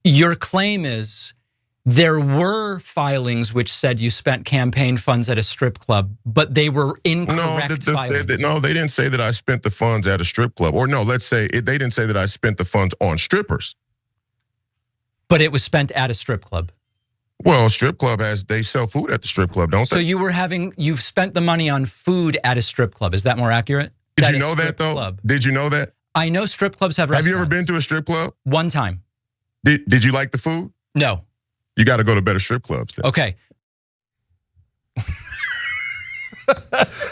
Your claim is there were filings which said you spent campaign funds at a strip club, but they were incorrect filings. No, they didn't say that I spent the funds at a strip club. Or no, let's say they didn't say that I spent the funds on strippers. But it was spent at a strip club. Well, strip club they sell food at the strip club, don't they? So you've spent the money on food at a strip club. Is that more accurate? Did you know that though? Club. Did you know that? I know strip clubs have restaurants. Have you ever been to a strip club? One time. Did you like the food? No. You got to go to better strip clubs then. Okay.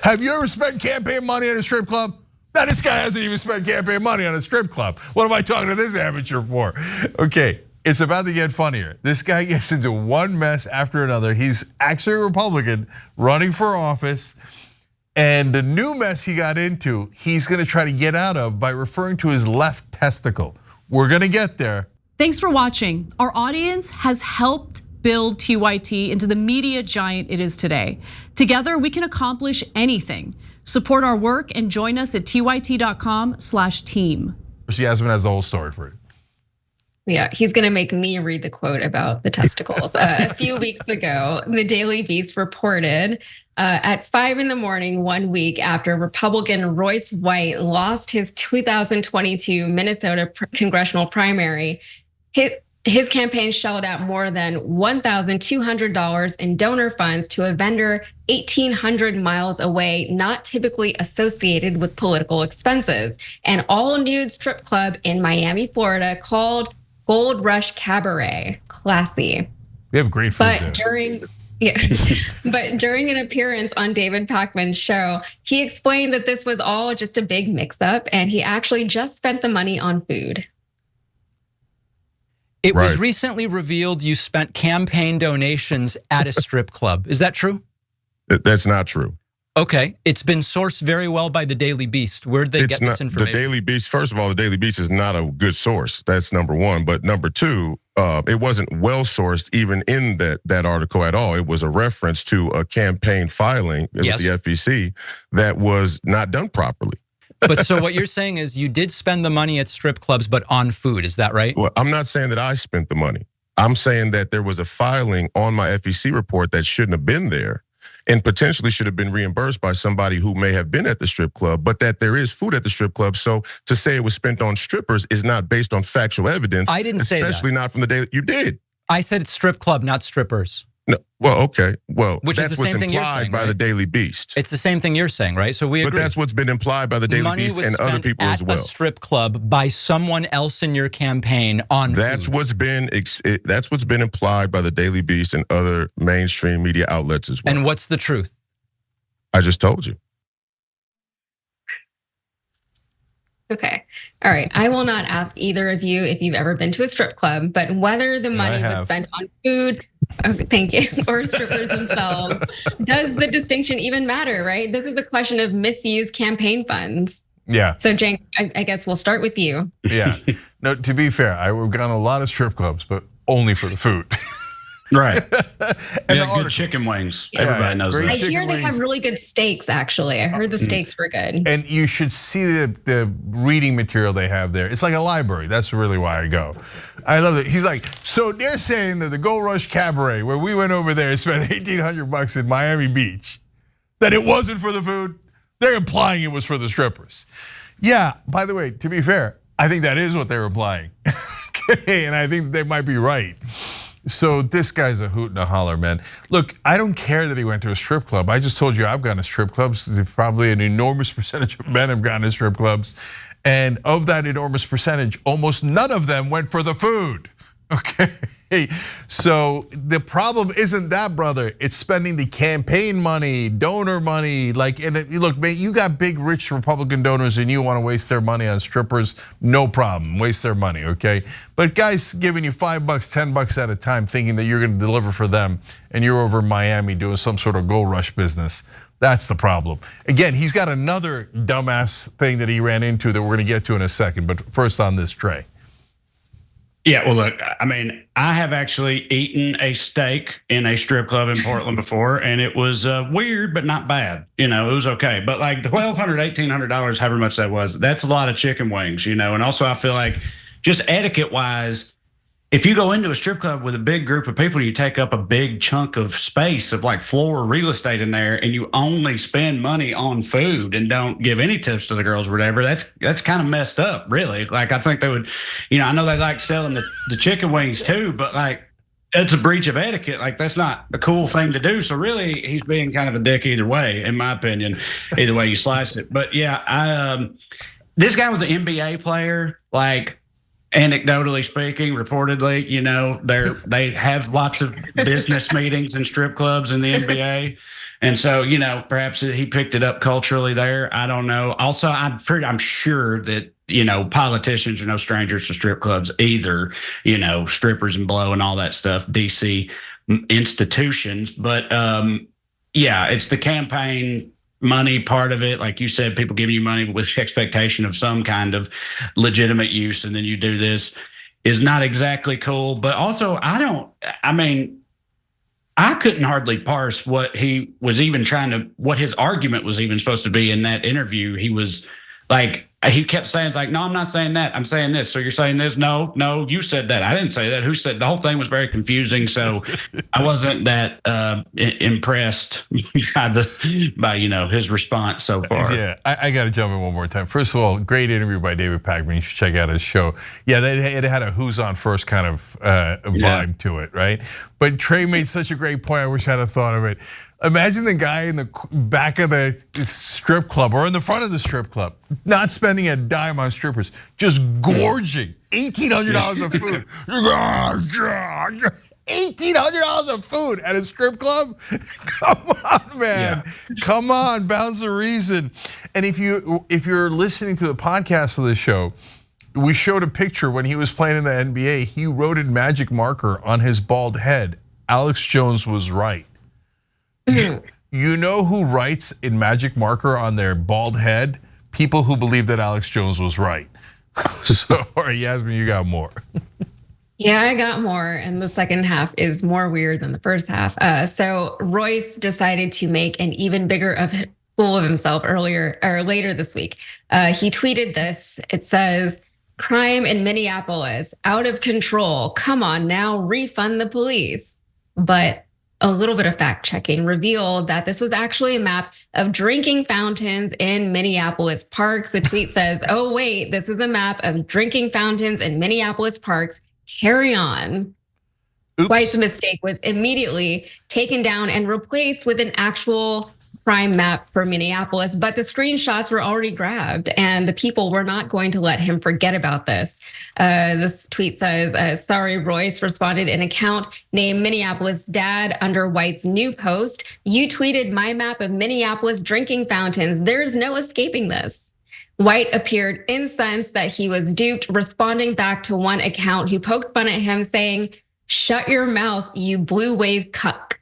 Have you ever spent campaign money at a strip club? Now this guy hasn't even spent campaign money on a strip club. What am I talking to this amateur for? Okay, it's about to get funnier. This guy gets into one mess after another. He's actually a Republican running for office. And the new mess he got into, he's gonna try to get out of by referring to his left testicle. We're gonna get there. Thanks for watching. Our audience has helped build TYT into the media giant it is today. Together, we can accomplish anything. Support our work and join us at tyt.com/team. Yasmin has the whole story for you. Yeah, he's gonna make me read the quote about the testicles. A few weeks ago, the Daily Beast reported at 5 in the morning, 1 week after Republican Royce White lost his 2022 Minnesota congressional primary, his campaign shelled out more than $1,200 in donor funds to a vendor 1,800 miles away, not typically associated with political expenses. An all-nude strip club in Miami, Florida called Gold Rush Cabaret. Classy. We have great food there. But during an appearance on David Pakman's show, he explained that this was all just a big mix-up and he actually just spent the money on food. It was recently revealed you spent campaign donations at a strip club. Is that true? That's not true. Okay, it's been sourced very well by the Daily Beast. Where'd they get this information? The Daily Beast, first of all, the Daily Beast is not a good source. That's number one. But number two, it wasn't well sourced even in that article at all. It was a reference to a campaign filing with the FEC that was not done properly. But so what you're saying is you did spend the money at strip clubs, but on food, is that right? Well, I'm not saying that I spent the money. I'm saying that there was a filing on my FEC report that shouldn't have been there and potentially should have been reimbursed by somebody who may have been at the strip club, but that there is food at the strip club. So to say it was spent on strippers is not based on factual evidence. I didn't say that. Especially not from the Daily. You did. I said it's strip club, not strippers. No, well, okay. Well, which that's is the what's same thing you're implied saying, by the Daily Beast. It's the same thing you're saying, right? So we agree. But that's what's been implied by the Daily Beast and other people as well. Money was spent at a strip club by someone else in your campaign on that's food. That's what's been implied by the Daily Beast and other mainstream media outlets as well. And what's the truth? I just told you. Okay. All right. I will not ask either of you if you've ever been to a strip club, but whether the money was spent on food, thank you, or strippers themselves, does the distinction even matter, right? This is the question of misused campaign funds. Yeah. So Cenk, I guess we'll start with you. Yeah. No, to be fair, I've gone to a lot of strip clubs, but only for the food. Right. And yeah, good chicken wings. Everybody knows that. I hear they have really good steaks, actually. I heard the steaks were good. And you should see the reading material they have there. It's like a library. That's really why I go. I love it. He's like, so they're saying that the Gold Rush Cabaret, where we went over there and spent $1,800 in Miami Beach, that it wasn't for the food. They're implying it was for the strippers. Yeah, by the way, to be fair, I think that is what they're implying. Okay, and I think they might be right. So this guy's a hoot and a holler, man. Look, I don't care that he went to a strip club. I just told you I've gone to strip clubs. Probably an enormous percentage of men have gone to strip clubs. And of that enormous percentage, almost none of them went for the food, okay? So the problem isn't that, brother. It's spending the campaign money, donor money. Look, man, you got big, rich Republican donors and you want to waste their money on strippers, no problem, waste their money, okay? But guys giving you $5, $10 at a time thinking that you're gonna deliver for them and you're over in Miami doing some sort of gold rush business. That's the problem. Again, he's got another dumbass thing that he ran into that we're gonna get to in a second, but first on this, Trey. Yeah, well, look, I mean, I have actually eaten a steak in a strip club in Portland before, and it was weird, but not bad. It was okay. But like $1,200, $1,800, however much that was, that's a lot of chicken wings, And also I feel like just etiquette-wise, if you go into a strip club with a big group of people, you take up a big chunk of space of like floor real estate in there, and you only spend money on food and don't give any tips to the girls or whatever. That's kind of messed up, really. Like, I think they would, I know they like selling the chicken wings too, but like, it's a breach of etiquette. Like, that's not a cool thing to do. So really, he's being kind of a dick either way, in my opinion, either way you slice it. But yeah, this guy was an NBA player, like, anecdotally speaking, reportedly, they have lots of business meetings and strip clubs in the NBA. And so, perhaps he picked it up culturally there. I don't know. Also, I'm sure that, politicians are no strangers to strip clubs either, strippers and blow and all that stuff, DC institutions. But yeah, it's the campaign money part of it. Like you said, people giving you money with expectation of some kind of legitimate use, and then you do this is not exactly cool. But also, I couldn't hardly parse what he was even what his argument was even supposed to be in that interview. He was like, he kept saying, it's like, no, I'm not saying that. I'm saying this. So you're saying this? No, you said that. I didn't say that. Who said? The whole thing was very confusing. So I wasn't that impressed by his response so far. Yeah, I got to jump in one more time. First of all, great interview by David Pakman. You should check out his show. Yeah, it had a who's on first kind of vibe to it, right? But Trey made such a great point. I wish I'd have thought of it. Imagine the guy in the back of the strip club or in the front of the strip club, not spending a dime on strippers, just gorging $1,800 of food. $1,800 of food at a strip club? Come on, man. Yeah. Come on, bounds of reason. And if you're listening to the podcast of the show, we showed a picture when he was playing in the NBA. He wrote in magic marker on his bald head, Alex Jones was right. You know who writes in magic marker on their bald head? People who believe that Alex Jones was right. So, all right, Yasmin, you got more. Yeah, I got more, and the second half is more weird than the first half. So Royce decided to make an even bigger fool of himself later this week. He tweeted this. It says, "Crime in Minneapolis, out of control. Come on now, refund the police." But a little bit of fact checking revealed that this was actually a map of drinking fountains in Minneapolis parks. The tweet says, "Oh wait, this is a map of drinking fountains in Minneapolis parks. Carry on." Oops. White's mistake was immediately taken down and replaced with an actual crime map for Minneapolis, but the screenshots were already grabbed, and the people were not going to let him forget about this. This tweet says, "Sorry, Royce," responded an account named Minneapolis Dad under White's new post. "You tweeted my map of Minneapolis drinking fountains. There's no escaping this." White appeared incensed that he was duped, responding back to one account who poked fun at him, saying, "Shut your mouth, you blue wave cuck."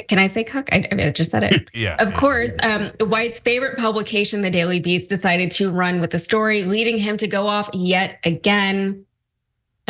Can I say cuck? I just said it. Yeah. Of course, White's favorite publication, The Daily Beast, decided to run with the story, leading him to go off yet again.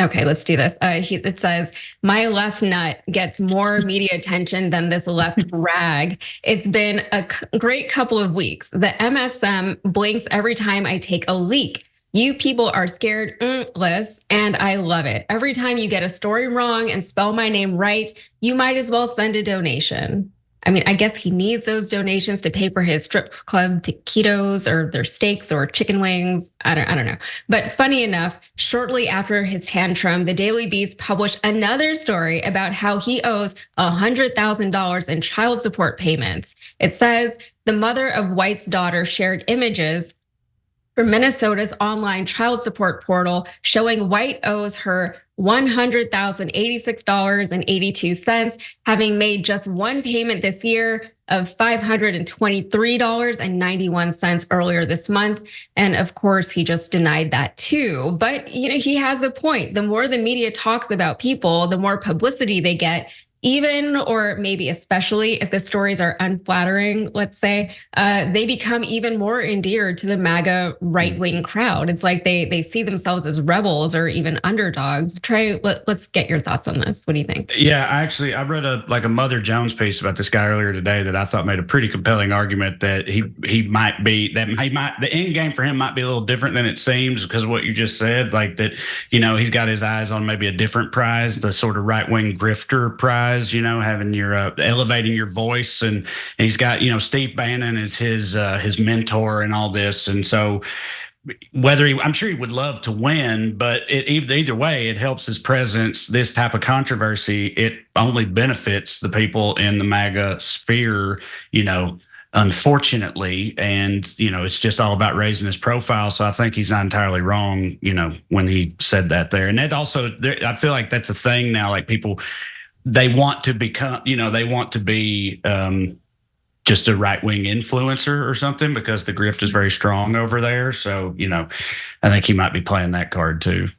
Okay, let's do this. It says, "My left nut gets more media attention than this left rag. It's been a great couple of weeks. The MSM blinks every time I take a leak. You people are scared-less, and I love it. Every time you get a story wrong and spell my name right, you might as well send a donation." I mean, I guess he needs those donations to pay for his strip club taquitos or their steaks or chicken wings. I don't know. But funny enough, shortly after his tantrum, the Daily Beast published another story about how he owes $100,000 in child support payments. It says the mother of White's daughter shared images from Minnesota's online child support portal showing White owes her $100,086.82, having made just one payment this year of $523.91 earlier this month. And of course, he just denied that too. But he has a point. The more the media talks about people, the more publicity they get. even or maybe especially if the stories are unflattering, let's say, they become even more endeared to the MAGA right-wing crowd. It's like they see themselves as rebels or even underdogs. Trey, let's get your thoughts on this. What do you think? Yeah, I read a Mother Jones piece about this guy earlier today that I thought made a pretty compelling argument that the end game for him might be a little different than it seems because of what you just said. Like that, he's got his eyes on maybe a different prize, the sort of right-wing grifter prize. Having your elevating your voice, and he's got Steve Bannon as his mentor and all this, and so I'm sure he would love to win, but either way, it helps his presence. This type of controversy, it only benefits the people in the MAGA sphere, unfortunately, and it's just all about raising his profile. So I think he's not entirely wrong, when he said that there, and that also, I feel like that's a thing now, like people. They want to become, they want to be just a right-wing influencer or something because the grift is very strong over there. So, I think he might be playing that card too.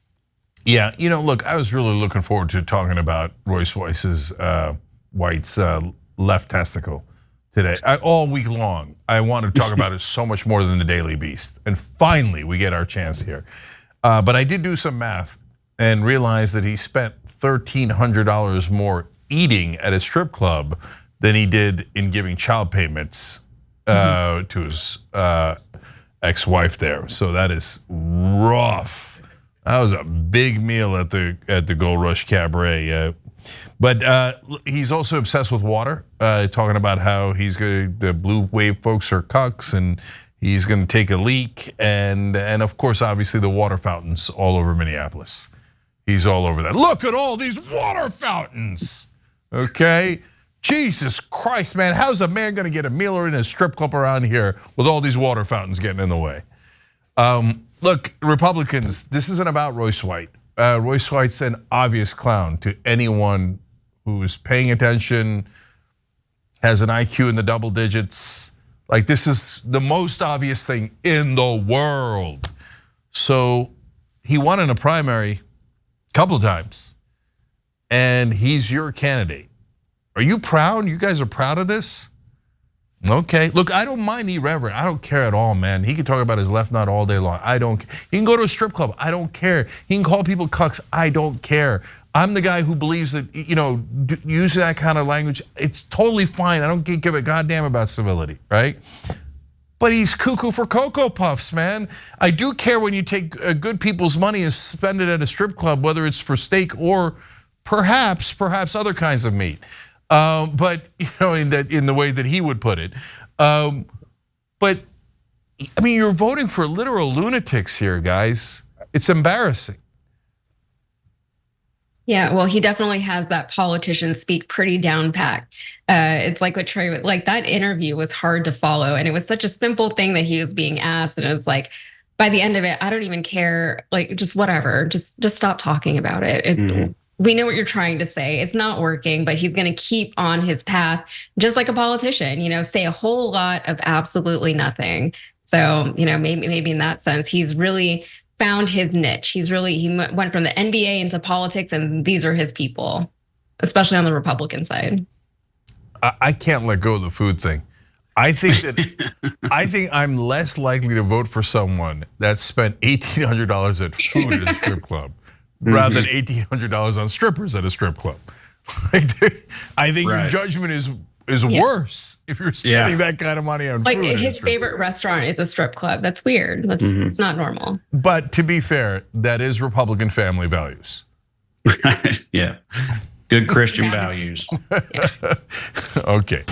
Yeah, look, I was really looking forward to talking about Royce White's left testicle today. All week long, I wanted to talk about it so much more than the Daily Beast. And finally, we get our chance here. But I did do some math and realized that he spent $1,300 more eating at a strip club than he did in giving child payments to his ex-wife there. So that is rough. That was a big meal at the Gold Rush Cabaret. But he's also obsessed with water, talking about how the blue wave folks are cucks and he's going to take a leak, and of course, obviously the water fountains all over Minneapolis. He's all over that. Look at all these water fountains, okay? Jesus Christ, man, how's a man gonna get a meal or in a strip club around here with all these water fountains getting in the way? Look, Republicans, this isn't about Royce White. Royce White's an obvious clown to anyone who's paying attention, has an IQ in the double digits. Like, this is the most obvious thing in the world. So he won in a primary couple of times, and he's your candidate. Are you proud? You guys are proud of this? Okay, look, I don't mind irreverent. I don't care at all, man. He can talk about his left nut all day long. I don't. He can go to a strip club. I don't care. He can call people cucks. I don't care. I'm the guy who believes that, using that kind of language, it's totally fine. I don't give a goddamn about civility, right? But he's cuckoo for Cocoa Puffs, man. I do care when you take good people's money and spend it at a strip club, whether it's for steak or perhaps other kinds of meat. But in the way that he would put it. But I mean, you're voting for literal lunatics here, guys. It's embarrassing. Yeah, well, he definitely has that politician speak pretty down pat. It's like what Trey, like that interview was hard to follow, and it was such a simple thing that he was being asked, and it was like, by the end of it, I don't even care, like just whatever, just stop talking about it. We know what you're trying to say. It's not working, but he's going to keep on his path, just like a politician. Say a whole lot of absolutely nothing. So maybe in that sense, he's really found his niche. He went from the NBA into politics, and these are his people, especially on the Republican side. I can't let go of the food thing. I think I'm less likely to vote for someone that spent $1,800 at food at a strip club rather than $1,800 on strippers at a strip club. I think your judgment is worse if you're spending that kind of money on food. Like his favorite restaurant is a strip club. That's weird. It's not normal. But to be fair, that is Republican family values. Yeah, good Christian values. Okay.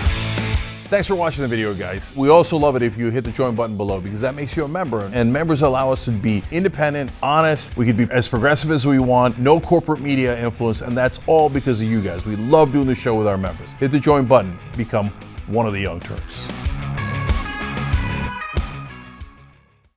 Thanks for watching the video, guys. We also love it if you hit the join button below because that makes you a member, and members allow us to be independent, honest. We can be as progressive as we want, no corporate media influence, and that's all because of you guys. We love doing the show with our members. Hit the join button, become one of the Young Turks.